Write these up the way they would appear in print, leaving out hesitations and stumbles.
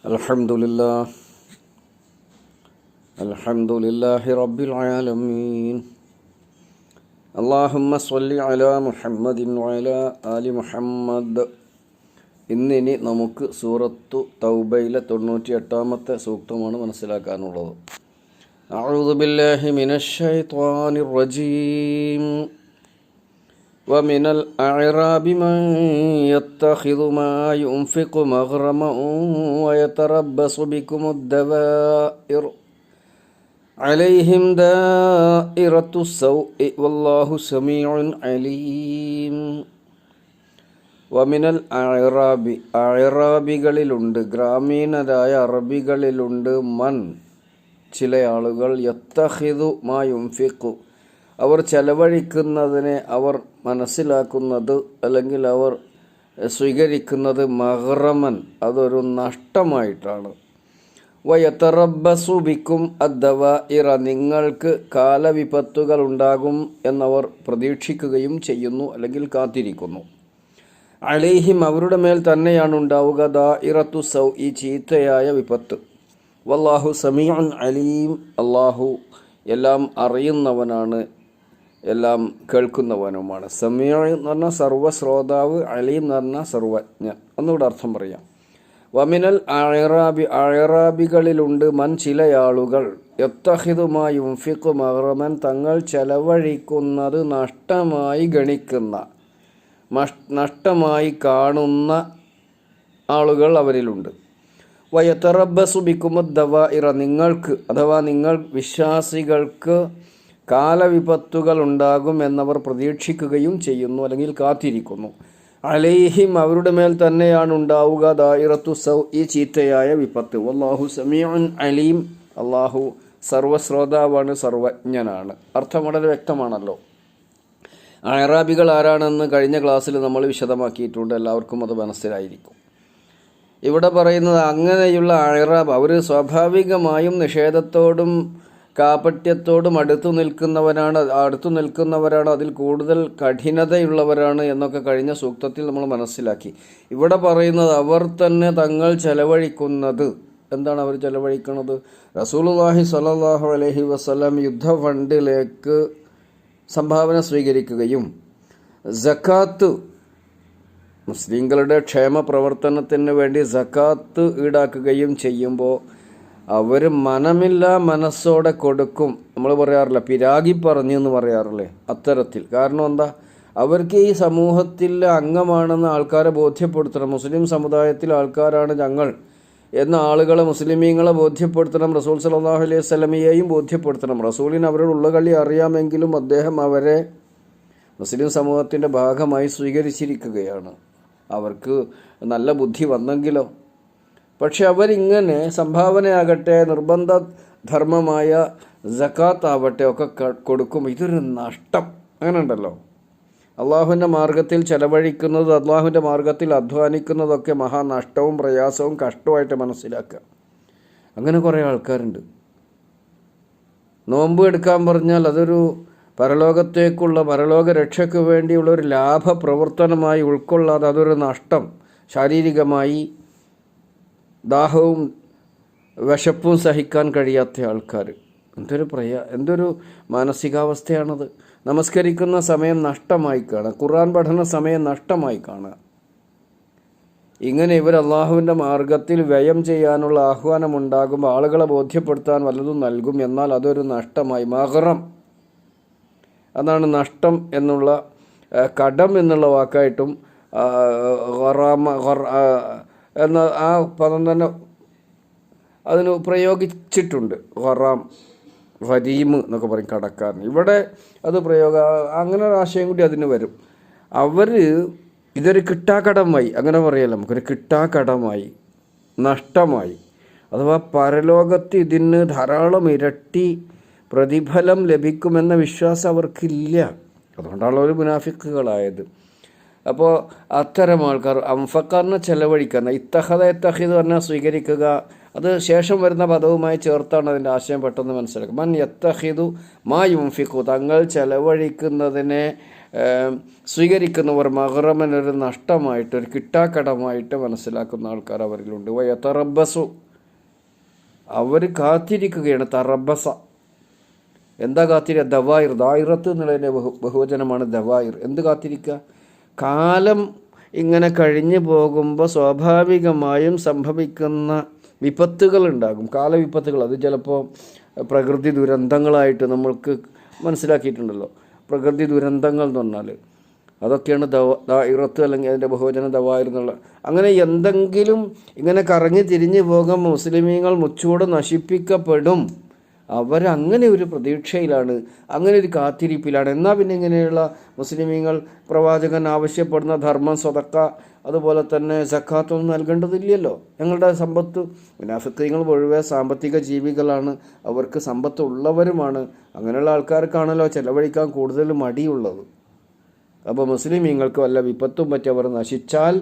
Alhamdulillah, Alhamdulillahi Rabbil Alameen. Allahumma salli ala Muhammadin wa ala ali Muhammad. ഇന്നിനി നമുക്ക് സൂറത്തു തൗബയിലെ 98-ാമത്തെ സൂക്തമാണ് മനസ്സിലാക്കാനുള്ളത്. അഊദു ബില്ലാഹി മിനശ് ശൈത്വാനിർ റജീം. ومن الأعراب من يتخذ ما ينفق مغرما ويتربص بكم الدوائر عليهم دائرة السوء والله سميع عليم. വമിനൽ അഅറാബികളിലുണ്ട്, ഗ്രാമീണരായ അറബികളിലുണ്ട്, മൻ ചില ആളുകൾ, യത്തഖിദു മാ യുൻഫിഖു അവർ ചെലവഴിക്കുന്നതിനെ അവർ മനസ്സിലാക്കുന്നത് അല്ലെങ്കിൽ അവർ സ്വീകരിക്കുന്നത് മഗ്റമൻ അതൊരു നഷ്ടമായിട്ടാണ്. വയതറബ്ബസു ബിക്കും അദ്ദവാഇറ നിങ്ങൾക്ക് കാലവിപത്തുകൾ ഉണ്ടാകും എന്നവർ പ്രതീക്ഷിക്കുകയും ചെയ്യുന്നു അല്ലെങ്കിൽ കാത്തിരിക്കുന്നു. അലൈഹിം അവരുടെ മേൽ തന്നെയാണ് ഉണ്ടാവുക ദാഇറത്തു സൗ ഈ ചീത്തയായ വിപത്ത്. വല്ലാഹു സമീഉൻ അലീം അല്ലാഹു എല്ലാം അറിയുന്നവനാണ്, എല്ലാം കേൾക്കുന്നവനുമാണ്. സമീഉ എന്ന് പറഞ്ഞാൽ സർവ്വശ്രോതാവ്, അലീം എന്ന് പറഞ്ഞാൽ സർവജ്ഞൻ. ഒന്നുകൂടെ അർത്ഥം പറയാം. വമിനൽ അഅറാബികളിലുണ്ട് മൻ ചില ആളുകൾ, യത്തഖിദു മാ യുൻഫിഖു മഗ്റമൻ തങ്ങൾ ചെലവഴിക്കുന്നത് നഷ്ടമായി ഗണിക്കുന്ന, നഷ്ടമായി കാണുന്ന ആളുകൾ അവരിലുണ്ട്. വയതറബ്ബസു ബിക്കുമുദ്ദവാഇറ നിങ്ങൾക്ക് അഥവാ നിങ്ങൾ വിശ്വാസികൾക്ക് കാലവിപത്തുകൾ ഉണ്ടാകും എന്നവർ പ്രതീക്ഷിക്കുകയും ചെയ്യുന്നു അല്ലെങ്കിൽ കാത്തിരിക്കുന്നു. അലൈഹിം അവരുടെ മേൽ തന്നെയാണ് ഉണ്ടാവുക ദായിറത്തു സൗ ഈ ചീത്തയായ വിപത്ത്. വല്ലാഹു സമീഉൻ അലീം അല്ലാഹു സർവ്വശ്രോതാവാണ്, സർവജ്ഞനാണ്. അർത്ഥം വളരെ വ്യക്തമാണല്ലോ. അഅറാബികൾ ആരാണെന്ന് കഴിഞ്ഞ ക്ലാസ്സിൽ നമ്മൾ വിശദമാക്കിയിട്ടുണ്ട്, എല്ലാവർക്കും അത് മനസ്സിലായിരിക്കും. ഇവിടെ പറയുന്നത് അങ്ങനെയുള്ള അഅറാബ് അവർ സ്വാഭാവികമായും നിഷേധത്തോടും കാപട്യത്തോടും അടുത്തു നിൽക്കുന്നവരാണ്, അതിൽ കൂടുതൽ കഠിനതയുള്ളവരാണ് എന്നൊക്കെ കഴിഞ്ഞ സൂക്തത്തിൽ നമ്മൾ മനസ്സിലാക്കി. ഇവിടെ പറയുന്നത് അവർ തന്നെ തങ്ങൾ ചെലവഴിക്കുന്നത് എന്താണ്? അവർ ചെലവഴിക്കുന്നത് റസൂലുള്ളാഹി സ്വല്ലല്ലാഹു അലൈഹി വസല്ലം യുദ്ധ ഫണ്ടിലേക്ക് സംഭാവന സ്വീകരിക്കുകയും സക്കാത്ത് മുസ്ലിങ്ങളുടെ ക്ഷേമ പ്രവർത്തനത്തിന് വേണ്ടി സക്കാത്ത് ഈടാക്കുകയും ചെയ്യുമ്പോൾ അവർ മനസ്സോടെ കൊടുക്കും. നമ്മൾ പറയാറില്ല, പിരാഗി പറഞ്ഞു എന്ന് പറയാറില്ലേ, അത്തരത്തിൽ. കാരണം എന്താ? അവർക്ക് ഈ സമൂഹത്തിലെ അംഗമാണെന്ന് ആൾക്കാരെ ബോധ്യപ്പെടുത്തണം. മുസ്ലിം സമുദായത്തിലെ ആൾക്കാരാണ് ഞങ്ങൾ എന്ന ആളുകളെ, മുസ്ലിമീങ്ങളെ ബോധ്യപ്പെടുത്തണം. റസൂൽ സല്ലല്ലാഹു അലൈഹി വസല്ലമയെയും ബോധ്യപ്പെടുത്തണം. റസൂലിന് അവരുടെ ഉള്ളകളി അറിയാമെങ്കിലും അദ്ദേഹം അവരെ മുസ്ലിം സമൂഹത്തിൻ്റെ ഭാഗമായി സ്വീകരിച്ചിരിക്കുകയാണ്. അവർക്ക് നല്ല ബുദ്ധി വന്നെങ്കിലോ. പക്ഷെ അവരിങ്ങനെ സംഭാവനയാകട്ടെ, നിർബന്ധ ധർമ്മമായ സക്കാത്ത് ആവട്ടെ ഒക്കെ കൊടുക്കും. ഇതൊരു നഷ്ടം. അങ്ങനെ ഉണ്ടല്ലോ. അള്ളാഹുവിൻ്റെ മാർഗത്തിൽ ചെലവഴിക്കുന്നത്, അള്ളാഹുവിൻ്റെ മാർഗത്തിൽ അധ്വാനിക്കുന്നതൊക്കെ മഹാനഷ്ടവും പ്രയാസവും കഷ്ടവുമായിട്ട് മനസ്സിലാക്കുക. അങ്ങനെ കുറേ ആൾക്കാരുണ്ട്. നോമ്പ് എടുക്കാൻ പറഞ്ഞാൽ അതൊരു പരലോക രക്ഷയ്ക്ക് വേണ്ടിയുള്ള ഒരു ലാഭ പ്രവർത്തനമായി ഉൾക്കൊള്ളാതെ അതൊരു നഷ്ടം. ശാരീരികമായി ദാഹവും വിശപ്പും സഹിക്കാൻ കഴിയാത്ത ആൾക്കാർ. എന്തൊരു മാനസികാവസ്ഥയാണത്. നമസ്കരിക്കുന്ന സമയം നഷ്ടമായി കാണുക, ഖുർആൻ പഠന സമയം നഷ്ടമായി കാണുക. ഇങ്ങനെ ഇവർ അള്ളാഹുവിൻ്റെ മാർഗത്തിൽ വ്യയം ചെയ്യാനുള്ള ആഹ്വാനമുണ്ടാകുമ്പോൾ ആളുകളെ ബോധ്യപ്പെടുത്താൻ വല്ലതും നൽകും, എന്നാൽ അതൊരു നഷ്ടമായി. മഗ്റം അതാണ് നഷ്ടം എന്നുള്ള, കടം എന്നുള്ള വാക്കായിട്ടും എന്ന ആ പദം തന്നെ അതിന് പ്രയോഗിച്ചിട്ടുണ്ട്. ഖറാം, ഖരീം എന്നൊക്കെ പറയും കടക്കാരൻ. ഇവിടെ അത് അങ്ങനെ ഒരു ആശയം കൂടി അതിന് വരും. അവർ ഇതൊരു കിട്ടാക്കടമായി, അങ്ങനെ പറയല്ലോ, നമുക്കൊരു കിട്ടാക്കടമായി, നഷ്ടമായി. അഥവാ പരലോകത്ത് ഇതിന് ധാരാളം ഇരട്ടി പ്രതിഫലം ലഭിക്കുമെന്ന വിശ്വാസം അവർക്കില്ല. അതുകൊണ്ടാണ് അവർ മുനാഫിക്കുകളായത്. അപ്പോൾ അത്തരം ആൾക്കാർ അംഫക്കാരനെ ചെലവഴിക്കുന്ന, ഇത്തഹിദ് പറഞ്ഞാൽ സ്വീകരിക്കുക, അത് ശേഷം വരുന്ന പദവുമായി ചേർത്താണ് അതിൻ്റെ ആശയം പെട്ടെന്ന് മനസ്സിലാക്കുക. മൻ യത്തഹിദു മാ യുംഫിഖു, തങ്ങൾ ചെലവഴിക്കുന്നതിനെ സ്വീകരിക്കുന്നവർ മഹറമൻ, ഒരു നഷ്ടമായിട്ട്, ഒരു കിട്ടാക്കടമായിട്ട് മനസ്സിലാക്കുന്ന ആൾക്കാർ അവരിലുണ്ട്. വയതറബസു, അവർ കാത്തിരിക്കുകയാണ്. തറബസ എന്താ കാത്തിരിക്കുക? ദവായിർ, ദായിറത്ത് എന്നുള്ളതിൻ്റെ ബഹുവചനമാണ് ദവായിർ. എന്ത് കാത്തിരിക്കുക? കാലം ഇങ്ങനെ കഴിഞ്ഞു പോകുമ്പോൾ സ്വാഭാവികമായും സംഭവിക്കുന്ന വിപത്തുകൾ ഉണ്ടാകും, കാലവിപത്തുകൾ. അത് ചിലപ്പോൾ പ്രകൃതി ദുരന്തങ്ങളായിട്ട് നമ്മൾക്ക് മനസ്സിലാക്കിയിട്ടുണ്ടല്ലോ. പ്രകൃതി ദുരന്തങ്ങൾ എന്ന് പറഞ്ഞാൽ അതൊക്കെയാണ് ദായിറത്ത്, അല്ലെങ്കിൽ അതിൻ്റെ ബഹുവചനം ദവായിർ എന്നുള്ള. അങ്ങനെ എന്തെങ്കിലും ഇങ്ങനെ കറങ്ങി തിരിഞ്ഞു പോകാൻ മുസ്ലിമീങ്ങൾ മുച്ചൂടെ നശിപ്പിക്കപ്പെടും. അവരങ്ങനെ ഒരു പ്രതീക്ഷയിലാണ്, അങ്ങനെ ഒരു കാത്തിരിപ്പിലാണ്. എന്നാൽ പിന്നെ ഇങ്ങനെയുള്ള മുസ്ലിമീങ്ങൾ പ്രവാചകൻ ആവശ്യപ്പെടുന്ന ധർമ്മം, സ്വതക്ക, അതുപോലെ തന്നെ സക്കാത്തൊന്നും നൽകേണ്ടതില്ലല്ലോ. ഞങ്ങളുടെ സമ്പത്ത്, മുനാഫിഖീങ്ങൾ പൊതുവെ സാമ്പത്തിക ജീവികളാണ്, അവർക്ക് സമ്പത്ത് ഉള്ളവരുമാണ്. അങ്ങനെയുള്ള ആൾക്കാർക്കാണല്ലോ ചെലവഴിക്കാൻ കൂടുതൽ മടിയുള്ളത്. അപ്പോൾ മുസ്ലിമീങ്ങൾക്ക് വല്ല വിപത്തും പറ്റി അവർ നശിച്ചാൽ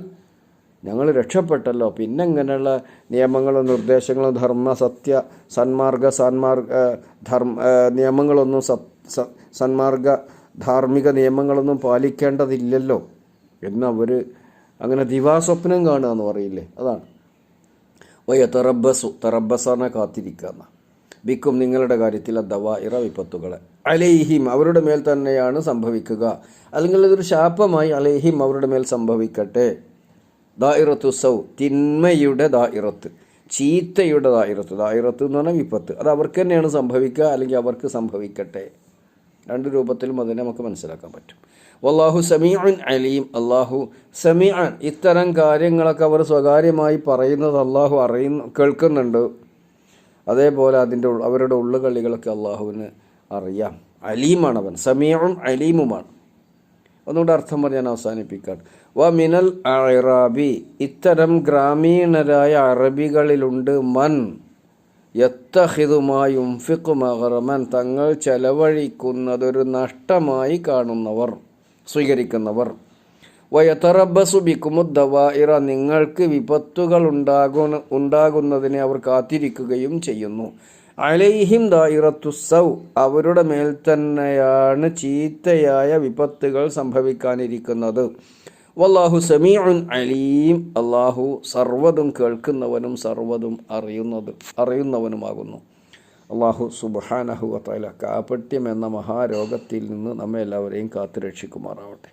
ഞങ്ങൾ രക്ഷപ്പെട്ടല്ലോ. പിന്നെ ഇങ്ങനെയുള്ള നിയമങ്ങളും നിർദ്ദേശങ്ങളും ധർമ്മ, സത്യ, നിയമങ്ങളൊന്നും സന്മാർഗ ധാർമ്മിക നിയമങ്ങളൊന്നും പാലിക്കേണ്ടതില്ലല്ലോ എന്നവർ അങ്ങനെ ദിവാസ്വപ്നം കാണുക എന്ന് പറയില്ലേ, അതാണ്. തറബസാന കാത്തിരിക്കുക, ബിക്കും നിങ്ങളുടെ കാര്യത്തിൽ ദവായിറ, വിപത്തുകളെ, അലൈഹിം അവരുടെ മേൽ തന്നെയാണ് സംഭവിക്കുക, അല്ലെങ്കിൽ ഇതൊരു ശാപമായി അലൈഹിം അവരുടെ മേൽ സംഭവിക്കട്ടെ. ദായിറത്തു സൗ, തിന്മയുടെ ദായിറത്ത്, ചീത്തയുടെ ദായിറത്ത്. ദായിറത്ത് എന്ന് പറഞ്ഞാൽ വിപത്ത്, അത് അവർക്ക് തന്നെയാണ് സംഭവിക്കുക, അല്ലെങ്കിൽ അവർക്ക് സംഭവിക്കട്ടെ. രണ്ട് രൂപത്തിലും അതിനെ നമുക്ക് മനസ്സിലാക്കാൻ പറ്റും. വല്ലാഹു സമീഉൻ അലീം, അള്ളാഹു സമീഅൻ, ഇത്തരം കാര്യങ്ങളൊക്കെ അവർ സ്വകാര്യമായി പറയുന്നത് അള്ളാഹു കേൾക്കുന്നുണ്ട്. അതേപോലെ അവരുടെ ഉള്ളുകളികളൊക്കെ അള്ളാഹുവിന് അറിയാം. അലീമാണ് അവൻ, സമീഉൻ അലീമുമാണ്. ഒന്നുകൂടെ അർത്ഥം പറഞ്ഞാൽ അവസാനിപ്പിക്കാണ്. വ മിനൽ അറാബി, ഇത്തരം ഗ്രാമീണരായ അറബികളിലുണ്ട്, മൻ യത്തഖിദു മാ യുംഫിഖു മഗ്റമൻ, തങ്ങൾ ചെലവഴിക്കുന്നതൊരു നഷ്ടമായി കാണുന്നവർ, സ്വീകരിക്കുന്നവർ. വയതറബസു ബിക്കുമുദ് ദവായിറ, നിങ്ങൾക്ക് വിപത്തുകൾ ഉണ്ടാകുന്നതിനെ അവർ കാത്തിരിക്കുകയും ചെയ്യുന്നു. അലൈഹിം ദായിറത്തു സൗ, അവരുടെ മേൽ തന്നെയാണ് ചീത്തയായ വിപത്തുകൾ സംഭവിക്കാനിരിക്കുന്നത്. വല്ലാഹു സമീഉൻ അലീം, അള്ളാഹു സർവ്വതും കേൾക്കുന്നവനും സർവ്വതും അറിയുന്നവനുമാകുന്നു. അള്ളാഹു സുബ്ഹാനഹു വ തആല കാപട്യം എന്ന മഹാരോഗത്തിൽ നിന്ന് നമ്മെ എല്ലാവരെയും കാത്തുരക്ഷിക്കുമാറാവട്ടെ.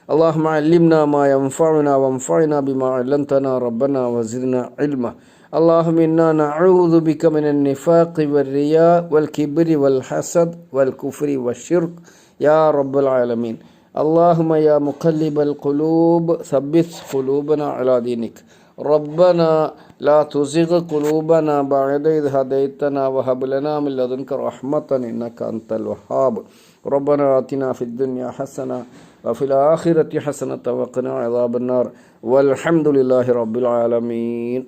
اللهم علمنا ما ينفعنا وانفعنا بما علمتنا ربنا وزدنا علما. اللهم إنا نعوذ بك من النفاق والرياء والكبر والحسد والكفر والشرك يا رب العالمين. اللهم يا مقلب القلوب ثبت قلوبنا على دينك. ربنا لا تزغ قلوبنا بعد إذ هديتنا وهب لنا من لدنك رحمة إنك أنت الوهاب. ربنا آتنا في الدنيا حسنة وفي الآخرة حسنة وقنا عذاب النار والحمد لله رب العالمين.